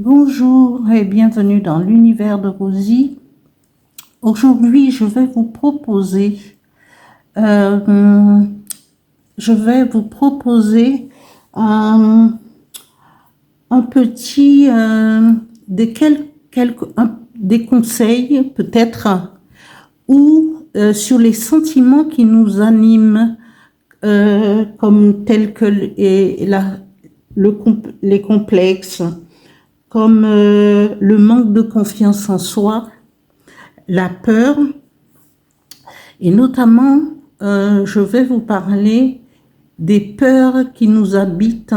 Bonjour et bienvenue dans l'univers de Rosie. Aujourd'hui, euh, je vais vous proposer un, un petit, des conseils peut-être ou sur les sentiments qui nous animent, comme tels que les complexes, comme le manque de confiance en soi, la peur, et notamment, je vais vous parler des peurs qui nous habitent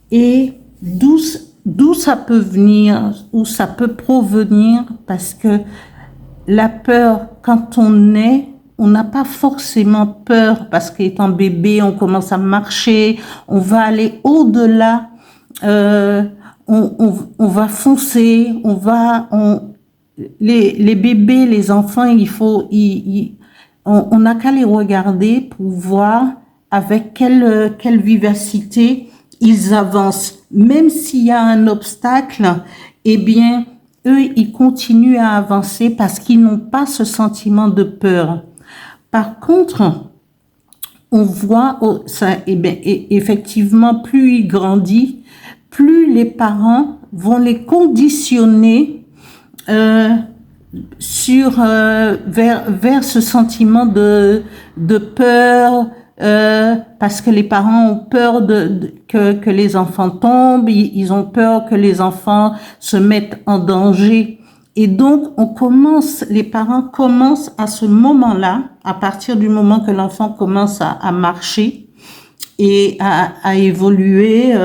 et d'où ça peut venir, où ça peut provenir, parce que la peur, quand on n'a pas forcément peur, parce qu'étant bébé, on commence à marcher, on va aller au-delà, euh, on va foncer, les bébés, les enfants, on n'a qu'à les regarder pour voir avec quelle vivacité ils avancent. Même s'il y a un obstacle, eh bien, eux, ils continuent à avancer parce qu'ils n'ont pas ce sentiment de peur. Par contre, on voit, effectivement, plus il grandit, plus les parents vont les conditionner euh, vers ce sentiment de peur, parce que les parents ont peur que les enfants tombent, ils ont peur que les enfants se mettent en danger. Et donc, les parents commencent à ce moment-là, à partir du moment que l'enfant commence à marcher et à évoluer,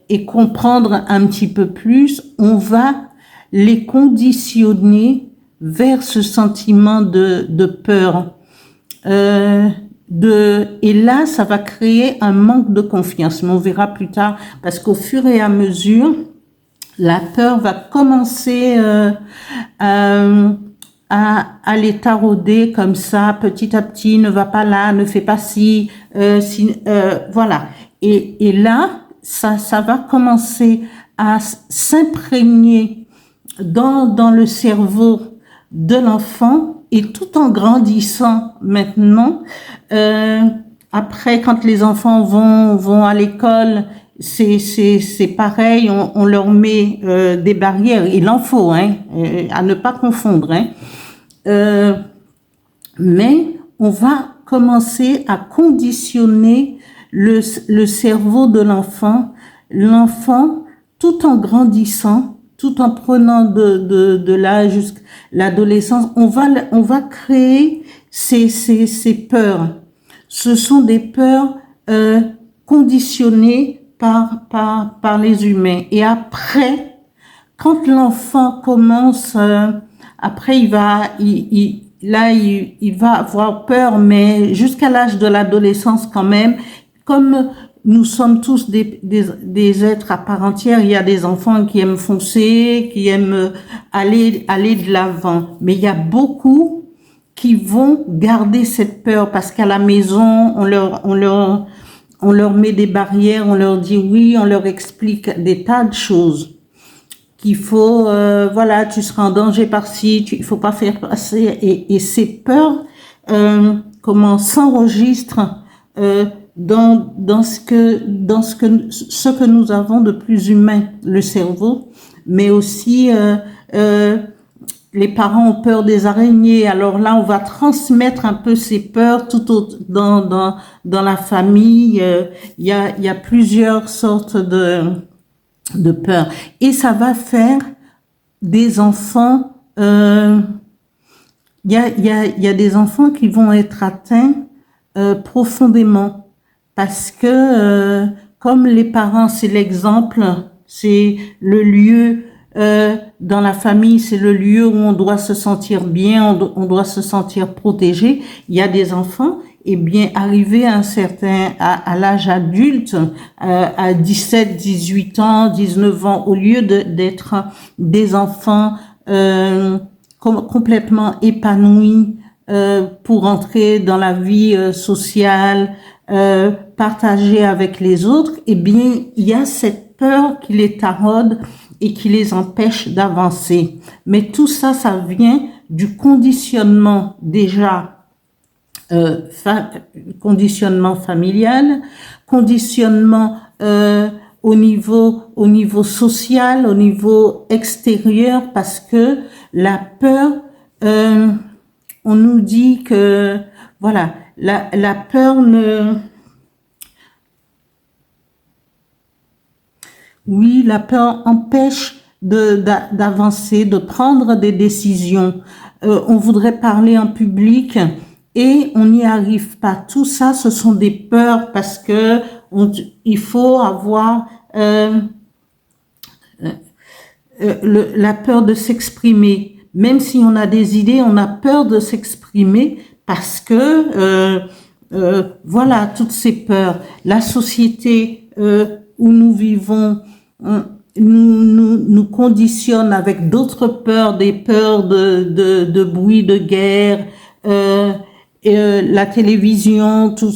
et comprendre un petit peu plus, on va les conditionner vers ce sentiment de peur. Et là, ça va créer un manque de confiance. Mais on verra plus tard, parce qu'au fur et à mesure, la peur va commencer à les tarauder comme ça, petit à petit, ne va pas là, ne fais pas ci, voilà. Et là, ça va commencer à s'imprégner dans le cerveau de l'enfant, et tout en grandissant maintenant, après, quand les enfants vont à l'école, c'est pareil, on leur met des barrières, il en faut, hein, à ne pas confondre, hein. Mais on va commencer à conditionner le cerveau de l'enfant. L'enfant, tout en grandissant, tout en prenant de l'âge jusqu'à l'adolescence, on va créer ces peurs. Ce sont des peurs conditionnées par les humains. Et après, quand l'enfant commence, après il va avoir peur, mais jusqu'à l'âge de l'adolescence quand même, comme nous sommes tous des êtres à part entière, il y a des enfants qui aiment foncer, qui aiment aller de l'avant. Mais il y a beaucoup qui vont garder cette peur parce qu'à la maison, on leur met des barrières, on leur dit oui, on leur explique des tas de choses. Qu'il faut, voilà, tu seras en danger par-ci, il faut pas faire passer. Et ces peurs, comment s'enregistrent dans ce que nous avons de plus humain, le cerveau, mais aussi les parents ont peur des araignées. Alors là, on va transmettre un peu ces peurs dans la famille. Il y a plusieurs sortes de peurs. Et ça va faire des enfants... il y a des enfants qui vont être atteints profondément parce que, comme les parents, c'est l'exemple, c'est le lieu... dans la famille, c'est le lieu où on doit se sentir bien, on doit se sentir protégé. Il y a des enfants, et bien, arrivés à l'âge adulte, à 17, 18 ans, 19 ans, au lieu d'être des enfants complètement épanouis pour entrer dans la vie sociale, partager avec les autres, eh bien, il y a cette peur qui les taraude et qui les empêche d'avancer. Mais tout ça, ça vient du conditionnement déjà, conditionnement familial, conditionnement au niveau social, au niveau extérieur, parce que la peur, on nous dit que voilà, la peur oui, la peur empêche d'avancer, de prendre des décisions. On voudrait parler en public et on n'y arrive pas. Tout ça, ce sont des peurs parce que il faut avoir la peur de s'exprimer. Même si on a des idées, on a peur de s'exprimer parce que voilà, toutes ces peurs. La société où nous vivons nous conditionne avec d'autres peurs, des peurs de bruit de guerre, la télévision, toutes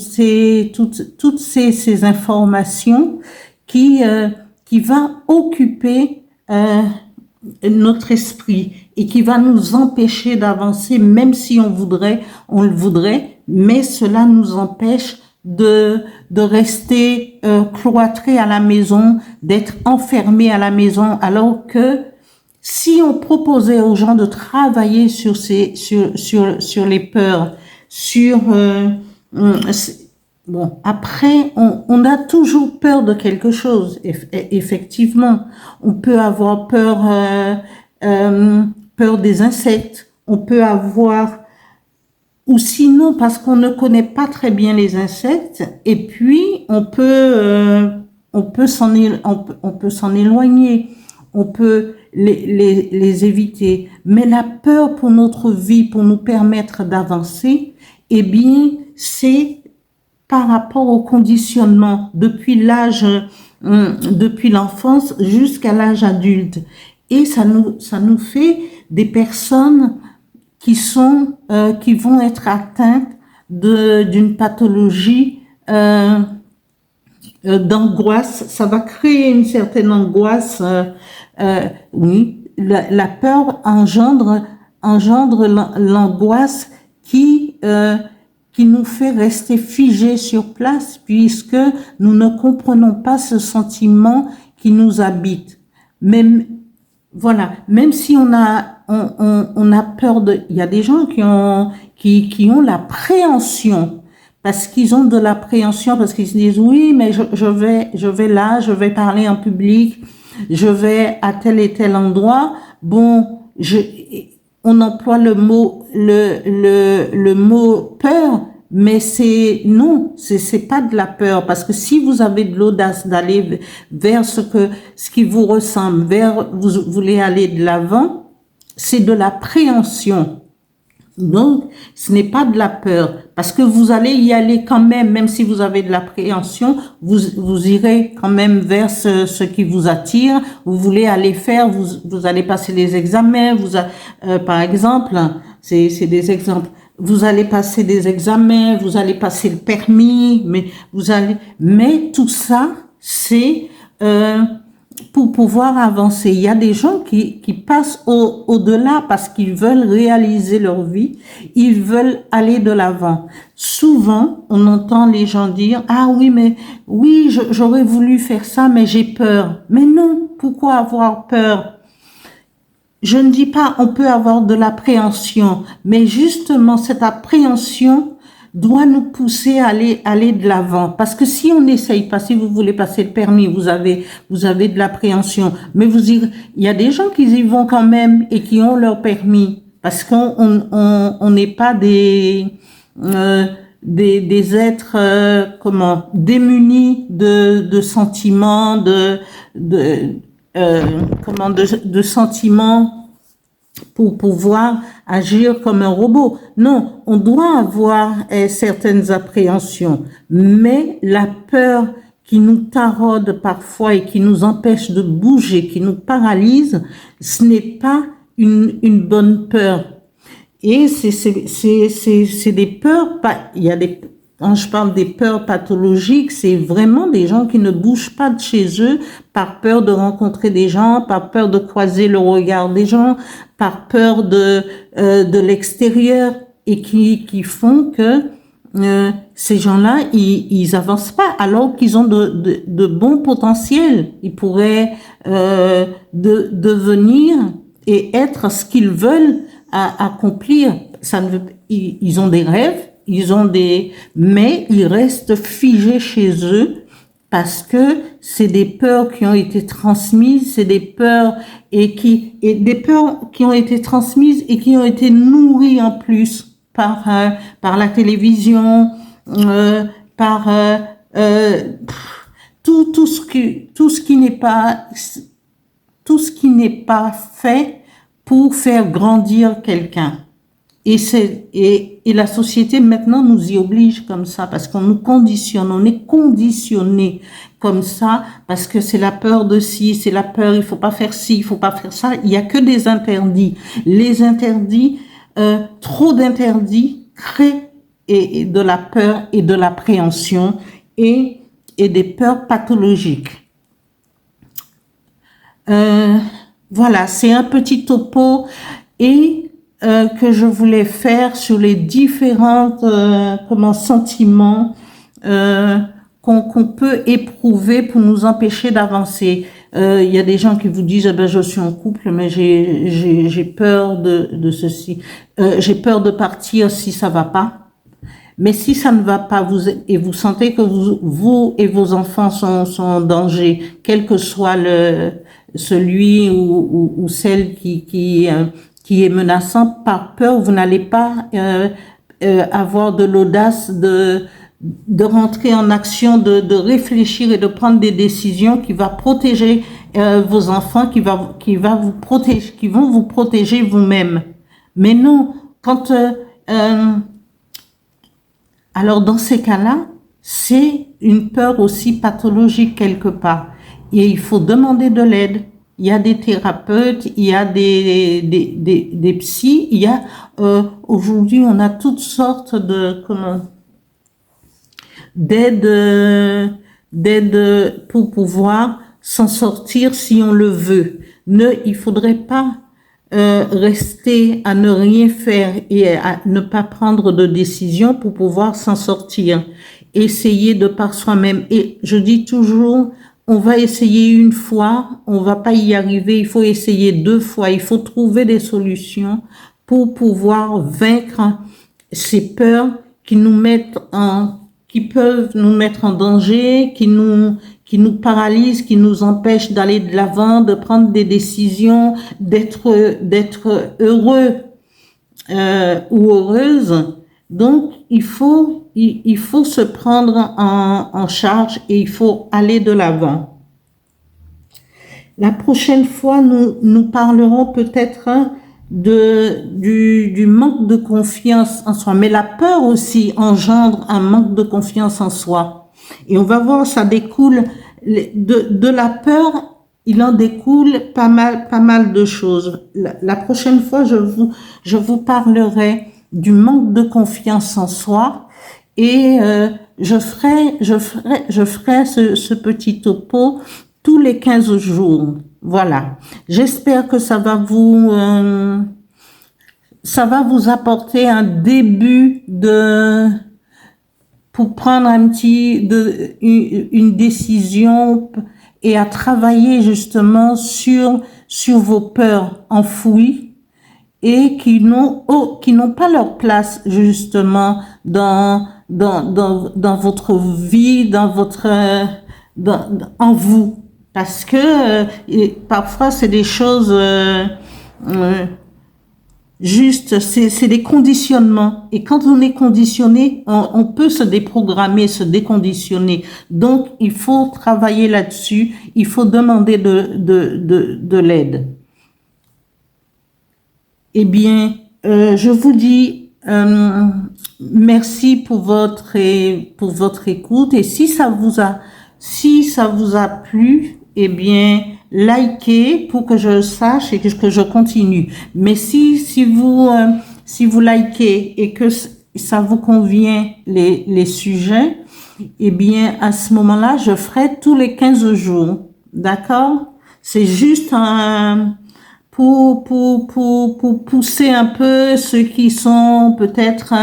ces informations qui va occuper notre esprit et qui va nous empêcher d'avancer, même si on le voudrait, mais cela nous empêche de rester cloîtré à la maison, d'être enfermé à la maison, alors que si on proposait aux gens de travailler sur les peurs, bon, après on a toujours peur de quelque chose. Effectivement, on peut avoir peur des insectes, on peut avoir, ou sinon parce qu'on ne connaît pas très bien les insectes, et puis on peut s'en éloigner, on peut les éviter. Mais la peur pour notre vie, pour nous permettre d'avancer, eh bien, c'est par rapport au conditionnement depuis l'enfance jusqu'à l'âge adulte. Et ça nous fait des personnes qui vont être atteintes d'une pathologie d'angoisse. Ça va créer une certaine angoisse. Oui, la peur engendre l'angoisse qui nous fait rester figés sur place, puisque nous ne comprenons pas ce sentiment qui nous habite. Même si on a peur il y a des gens qui ont l'appréhension, parce qu'ils ont de l'appréhension, parce qu'ils se disent oui, mais je vais parler en public, je vais à tel et tel endroit. Bon, on emploie le mot peur, mais c'est pas de la peur, parce que si vous avez de l'audace d'aller vers ce qui vous ressemble, vous voulez aller de l'avant, c'est de l'appréhension. Donc, ce n'est pas de la peur, parce que vous allez y aller quand même si vous avez de l'appréhension, vous irez quand même vers ce qui vous attire. Vous voulez aller faire, vous allez passer les examens, par exemple, c'est des exemples. Vous allez passer des examens, vous allez passer le permis, mais tout ça, c'est pour pouvoir avancer. Il y a des gens qui passent au-delà parce qu'ils veulent réaliser leur vie, ils veulent aller de l'avant. Souvent, on entend les gens dire, ah oui, mais oui, j'aurais voulu faire ça, mais j'ai peur. Mais non, pourquoi avoir peur? Je ne dis pas on peut avoir de l'appréhension, mais justement cette appréhension doit nous pousser à aller de l'avant. Parce que si on n'essaye pas, si vous voulez passer le permis, vous avez de l'appréhension, mais il y a des gens qui y vont quand même et qui ont leur permis, parce qu'on n'est pas des êtres démunis de sentiments, de sentiments pour pouvoir agir comme un robot. Non, on doit avoir certaines appréhensions, mais la peur qui nous taraude parfois et qui nous empêche de bouger, qui nous paralyse, ce n'est pas une bonne peur. Et c'est des peurs, il y a quand je parle des peurs pathologiques, c'est vraiment des gens qui ne bougent pas de chez eux par peur de rencontrer des gens, par peur de croiser le regard des gens, par peur de l'extérieur et qui font que ces gens-là, ils avancent pas alors qu'ils ont de bons potentiels. Ils pourraient devenir et être ce qu'ils veulent accomplir. Ça ne veut, ils ont des rêves, mais ils restent figés chez eux parce que c'est des peurs qui ont été transmises, c'est des peurs des peurs qui ont été transmises et qui ont été nourries en plus par la télévision, par tout ce qui n'est pas fait pour faire grandir quelqu'un. Et la société maintenant nous y oblige comme ça parce qu'on nous conditionne, on est conditionné comme ça parce que c'est la peur de ci, c'est la peur, il faut pas faire ci, il faut pas faire ça. Il y a que des interdits. Les interdits, trop d'interdits créent et de la peur et de l'appréhension et des peurs pathologiques. Voilà, c'est un petit topo et que je voulais faire sur les différentes sentiments qu'on peut éprouver pour nous empêcher d'avancer. Il y a des gens qui vous disent je suis en couple mais j'ai peur de ceci, j'ai peur de partir si ça va pas. Mais si ça ne va pas, vous sentez que vous et vos enfants sont en danger, quel que soit celui ou celle qui est menaçant, par peur, vous n'allez pas avoir de l'audace de rentrer en action, de réfléchir et de prendre des décisions qui va protéger vos enfants, qui vont vous protéger vous-même. Mais non, alors dans ces cas-là, c'est une peur aussi pathologique quelque part. Et il faut demander de l'aide. Il y a des thérapeutes, il y a des psys, il y a aujourd'hui on a toutes sortes d'aide pour pouvoir s'en sortir si on le veut. Il faudrait pas rester à ne rien faire et à ne pas prendre de décision pour pouvoir s'en sortir. Essayer de par soi-même. Et je dis toujours, on va essayer une fois, on va pas y arriver, il faut essayer 2 fois, il faut trouver des solutions pour pouvoir vaincre ces peurs qui peuvent nous mettre en danger, qui nous paralysent, qui nous empêchent d'aller de l'avant, de prendre des décisions, d'être heureux ou heureuse. Donc il faut se prendre en charge et il faut aller de l'avant. La prochaine fois, nous parlerons peut-être du manque de confiance en soi, mais la peur aussi engendre un manque de confiance en soi. Et on va voir, ça découle de la peur, il en découle pas mal de choses. La prochaine fois, je vous parlerai du manque de confiance en soi et je ferai ce petit topo tous les 15 jours. Voilà. J'espère que ça va vous apporter un début pour prendre une décision et à travailler justement sur vos peurs enfouies et qui n'ont pas leur place justement dans votre vie, en vous. Parce que parfois c'est des choses juste, c'est des conditionnements. Et quand on est conditionné, on peut se déprogrammer, se déconditionner. Donc il faut travailler là-dessus. Il faut demander de l'aide. Eh bien, je vous dis merci pour votre écoute. Et si ça vous a plu, eh bien, likez pour que je sache et que je continue. Mais si vous likez et que ça vous convient les sujets, eh bien, à ce moment-là, je ferai tous les 15 jours. D'accord? C'est juste pour pousser un peu ceux qui sont peut-être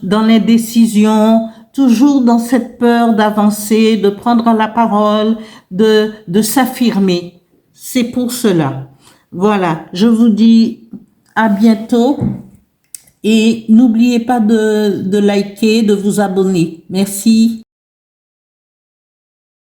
dans les décisions, toujours dans cette peur d'avancer, de prendre la parole, de s'affirmer. C'est pour cela. Voilà, je vous dis à bientôt et n'oubliez pas de liker, de vous abonner. Merci.